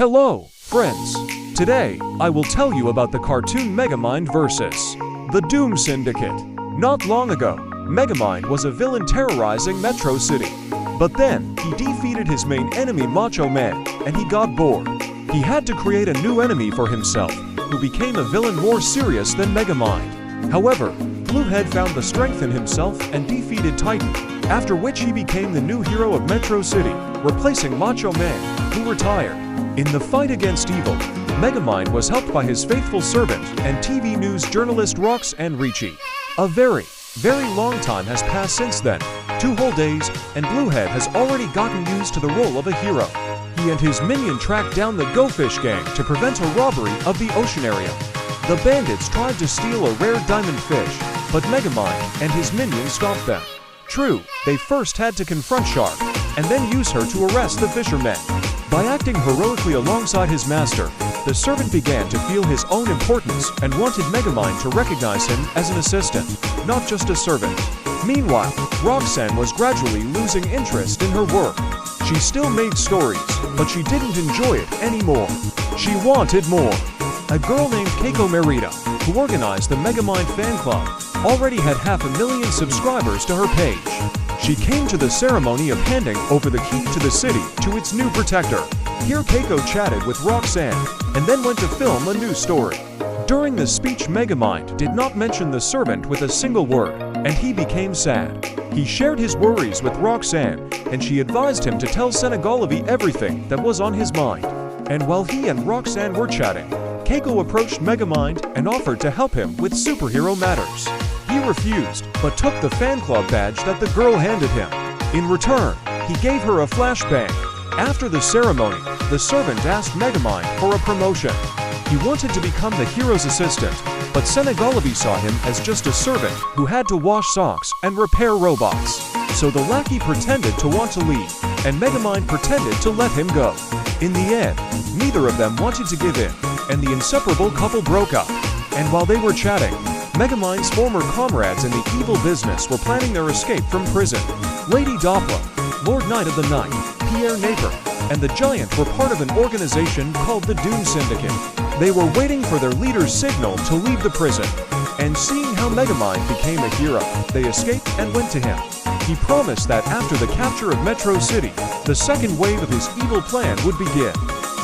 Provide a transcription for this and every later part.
Hello, friends! Today, I will tell you about the cartoon Megamind versus the Doom Syndicate. Not long ago, Megamind was a villain terrorizing Metro City. But then, he defeated his main enemy Macho Man, and he got bored. He had to create a new enemy for himself, who became a villain more serious than Megamind. However, Bluehead found the strength in himself and defeated Titan, after which he became the new hero of Metro City, replacing Macho Man, who retired. In the fight against evil, Megamind was helped by his faithful servant and TV news journalist Roxanne Ricci. A very long time has passed since then, 2 whole days, and Bluehead has already gotten used to the role of a hero. He and his minion tracked down the Go Fish gang to prevent a robbery of the ocean area. The bandits tried to steal a rare diamond fish, but Megamind and his minions stopped them. True, they first had to confront Shark, and then use her to arrest the fishermen. By acting heroically alongside his master, the servant began to feel his own importance and wanted Megamind to recognize him as an assistant, not just a servant. Meanwhile, Roxanne was gradually losing interest in her work. She still made stories, but she didn't enjoy it anymore. She wanted more. A girl named Keiko Merida, who organized the Megamind fan club, already had 500,000 subscribers to her page. She came to the ceremony of handing over the key to the city to its new protector. Here Keiko chatted with Roxanne, and then went to film a new story. During the speech, Megamind did not mention the servant with a single word, and he became sad. He shared his worries with Roxanne, and she advised him to tell Senegalovi everything that was on his mind. And while he and Roxanne were chatting, Keiko approached Megamind and offered to help him with superhero matters. He refused, but took the fan club badge that the girl handed him. In return, he gave her a flashbang. After the ceremony, the servant asked Megamind for a promotion. He wanted to become the hero's assistant, but Senegalovi saw him as just a servant who had to wash socks and repair robots. So the lackey pretended to want to leave, and Megamind pretended to let him go. In the end, neither of them wanted to give in, and the inseparable couple broke up. And while they were chatting, Megamind's former comrades in the evil business were planning their escape from prison. Lady Doppler, Lord Knight of the Night, Pierre Naper, and the Giant were part of an organization called the Doom Syndicate. They were waiting for their leader's signal to leave the prison. And seeing how Megamind became a hero, they escaped and went to him. He promised that after the capture of Metro City, the second wave of his evil plan would begin.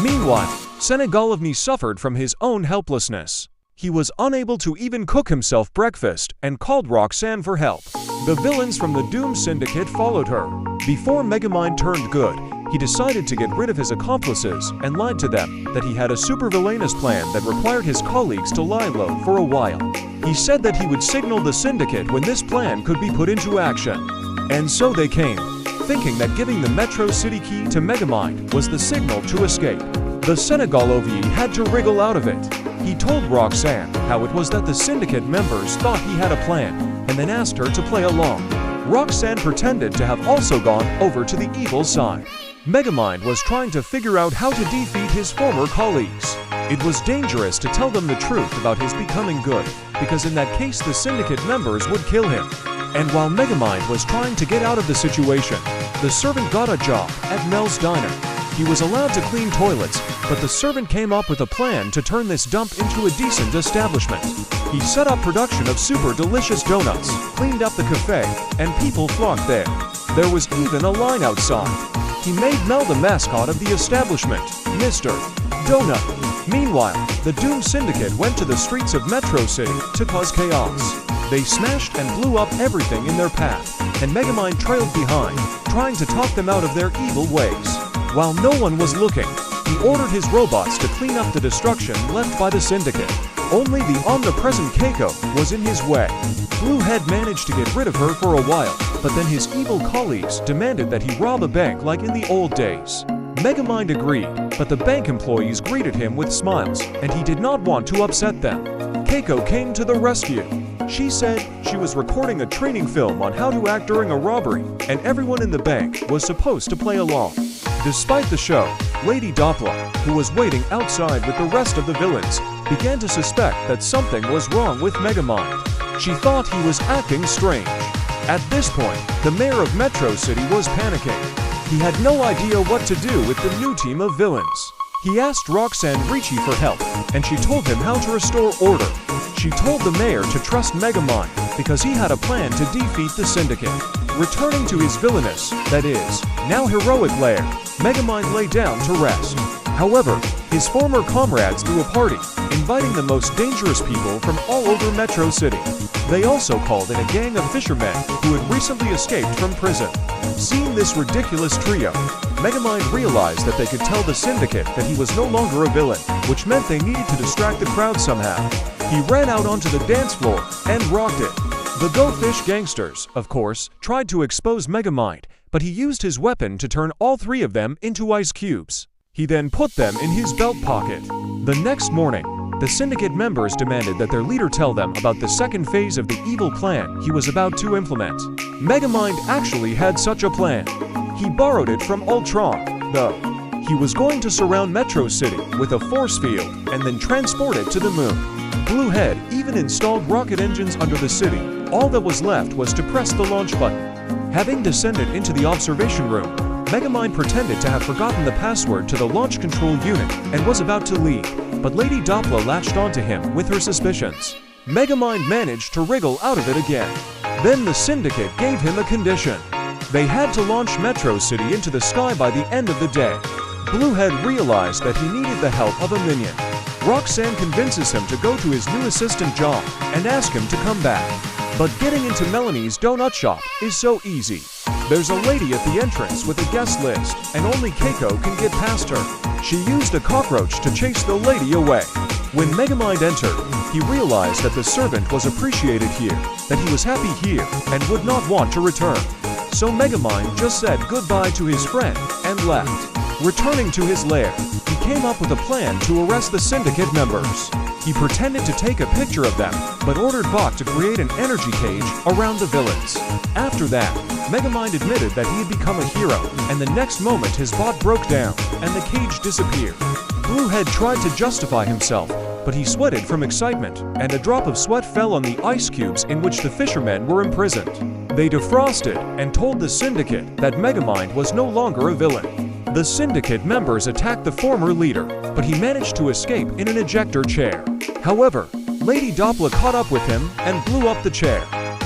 Meanwhile, Senegalovi suffered from his own helplessness. He was unable to even cook himself breakfast and called Roxanne for help. The villains from the Doom Syndicate followed her. Before Megamind turned good, he decided to get rid of his accomplices and lied to them that he had a supervillainous plan that required his colleagues to lie low for a while. He said that he would signal the Syndicate when this plan could be put into action. And so they came, thinking that giving the Metro City key to Megamind was the signal to escape. The Senegalovi had to wriggle out of it. He told Roxanne how it was that the Syndicate members thought he had a plan, and then asked her to play along. Roxanne pretended to have also gone over to the evil side. Megamind was trying to figure out how to defeat his former colleagues. It was dangerous to tell them the truth about his becoming good, because in that case the Syndicate members would kill him. And while Megamind was trying to get out of the situation, the servant got a job at Mel's Diner. He was allowed to clean toilets, but the servant came up with a plan to turn this dump into a decent establishment. He set up production of super delicious donuts, cleaned up the cafe, and people flocked there. There was even a line outside. He made Mel the mascot of the establishment, Mr. Donut. Meanwhile, the Doom Syndicate went to the streets of Metro City to cause chaos. They smashed and blew up everything in their path, and Megamind trailed behind, trying to talk them out of their evil ways. While no one was looking, he ordered his robots to clean up the destruction left by the Syndicate. Only the omnipresent Keiko was in his way. Bluehead managed to get rid of her for a while, but then his evil colleagues demanded that he rob a bank like in the old days. Megamind agreed, but the bank employees greeted him with smiles, and he did not want to upset them. Keiko came to the rescue. She said she was recording a training film on how to act during a robbery, and everyone in the bank was supposed to play along. Despite the show, Lady Doppler, who was waiting outside with the rest of the villains, began to suspect that something was wrong with Megamind. She thought he was acting strange. At this point, the mayor of Metro City was panicking. He had no idea what to do with the new team of villains. He asked Roxanne Ricci for help, and she told him how to restore order. She told the mayor to trust Megamind because he had a plan to defeat the syndicate. Returning to his villainous, that is, now heroic lair, Megamind lay down to rest. However, his former comrades threw a party, inviting the most dangerous people from all over Metro City. They also called in a gang of fishermen who had recently escaped from prison. Seeing this ridiculous trio, Megamind realized that they could tell the syndicate that he was no longer a villain, which meant they needed to distract the crowd somehow. He ran out onto the dance floor and rocked it. The Go Fish gangsters, of course, tried to expose Megamind, but he used his weapon to turn all three of them into ice cubes. He then put them in his belt pocket. The next morning, the syndicate members demanded that their leader tell them about the second phase of the evil plan he was about to implement. Megamind actually had such a plan. He borrowed it from Ultron, though. He was going to surround Metro City with a force field and then transport it to the moon. Bluehead even installed rocket engines under the city. All that was left was to press the launch button. Having descended into the observation room, Megamind pretended to have forgotten the password to the launch control unit and was about to leave, but Lady Doppler latched onto him with her suspicions. Megamind managed to wriggle out of it again. Then the syndicate gave him a condition. They had to launch Metro City into the sky by the end of the day. Bluehead realized that he needed the help of a minion. Roxanne convinces him to go to his new assistant John and ask him to come back. But getting into Melanie's donut shop is so easy. There's a lady at the entrance with a guest list, and only Keiko can get past her. She used a cockroach to chase the lady away. When Megamind entered, he realized that the servant was appreciated here, that he was happy here, and would not want to return. So Megamind just said goodbye to his friend and left. Returning to his lair, he came up with a plan to arrest the syndicate members. He pretended to take a picture of them, but ordered Bach to create an energy cage around the villains. After that, Megamind admitted that he had become a hero, and the next moment his bot broke down, and the cage disappeared. Bluehead tried to justify himself, but he sweated from excitement, and a drop of sweat fell on the ice cubes in which the fishermen were imprisoned. They defrosted and told the syndicate that Megamind was no longer a villain. The syndicate members attacked the former leader, but he managed to escape in an ejector chair. However, Lady Doppler caught up with him and blew up the chair.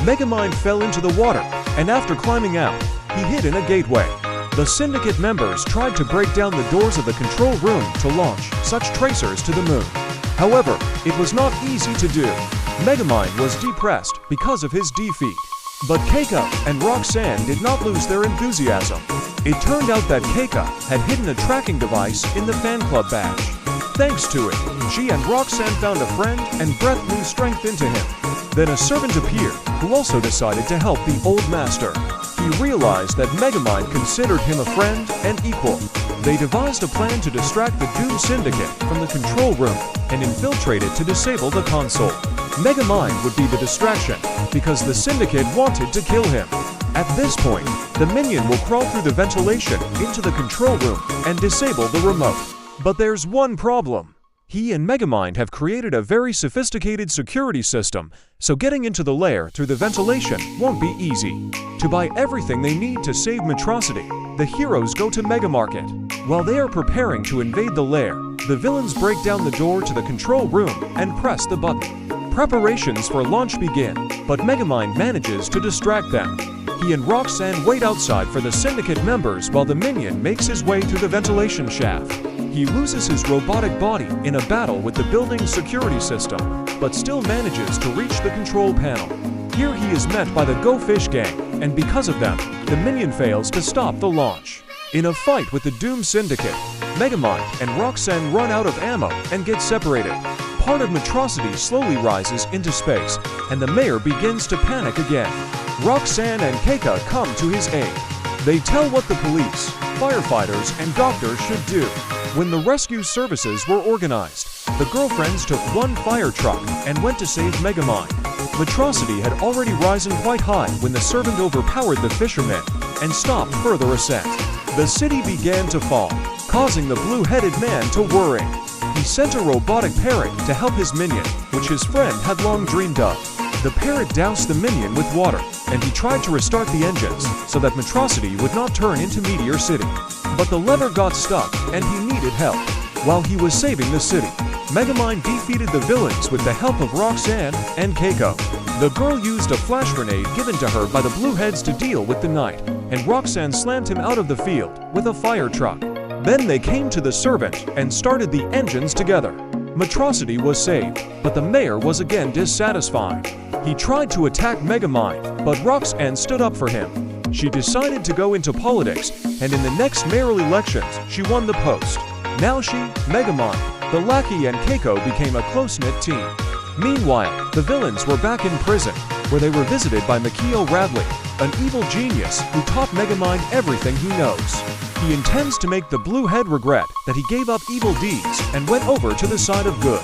Megamind fell into the water, and after climbing out, he hid in a gateway. The syndicate members tried to break down the doors of the control room to launch such tracers to the moon. However, it was not easy to do. Megamind was depressed because of his defeat. But Keiko and Roxanne did not lose their enthusiasm. It turned out that Keiko had hidden a tracking device in the fan club badge. Thanks to it, she and Roxanne found a friend and breathed new strength into him. Then a servant appeared who also decided to help the old master. He realized that Megamind considered him a friend and equal. They devised a plan to distract the Doom Syndicate from the control room and infiltrate it to disable the console. Megamind would be the distraction because the Syndicate wanted to kill him. At this point, the minion will crawl through the ventilation into the control room and disable the remote. But there's one problem. He and Megamind have created a very sophisticated security system, so getting into the lair through the ventilation won't be easy. To buy everything they need to save Metrocity, the heroes go to Megamarket. While they are preparing to invade the lair, the villains break down the door to the control room and press the button. Preparations for launch begin, but Megamind manages to distract them. He and Roxanne wait outside for the Syndicate members while the minion makes his way through the ventilation shaft. He loses his robotic body in a battle with the building's security system, but still manages to reach the control panel. Here he is met by the Go Fish gang, and because of them, the minion fails to stop the launch. In a fight with the Doom Syndicate, Megamind and Roxanne run out of ammo and get separated. Part of Metrocity slowly rises into space, and the mayor begins to panic again. Roxanne and Keiko come to his aid. They tell what the police, firefighters, and doctors should do. When the rescue services were organized, the girlfriends took one fire truck and went to save Megamind. Metrocity had already risen quite high when the servant overpowered the fishermen and stopped further ascent. The city began to fall, causing the blue-headed man to worry. He sent a robotic parrot to help his minion, which his friend had long dreamed of. The parrot doused the minion with water, and he tried to restart the engines so that Metrocity would not turn into Meteor City. But the lever got stuck, and he needed help. While he was saving the city, Megamind defeated the villains with the help of Roxanne and Keiko. The girl used a flash grenade given to her by the Blueheads to deal with the knight, and Roxanne slammed him out of the field with a fire truck. Then they came to the servant and started the engines together. Monstrosity was saved, but the mayor was again dissatisfied. He tried to attack Megamind, but Roxanne stood up for him. She decided to go into politics, and in the next mayoral elections, she won the post. Now she, Megamind, the lackey and Keiko became a close-knit team. Meanwhile, the villains were back in prison, where they were visited by Mikio Radley, an evil genius who taught Megamind everything he knows. He intends to make the Bluehead regret that he gave up evil deeds and went over to the side of good.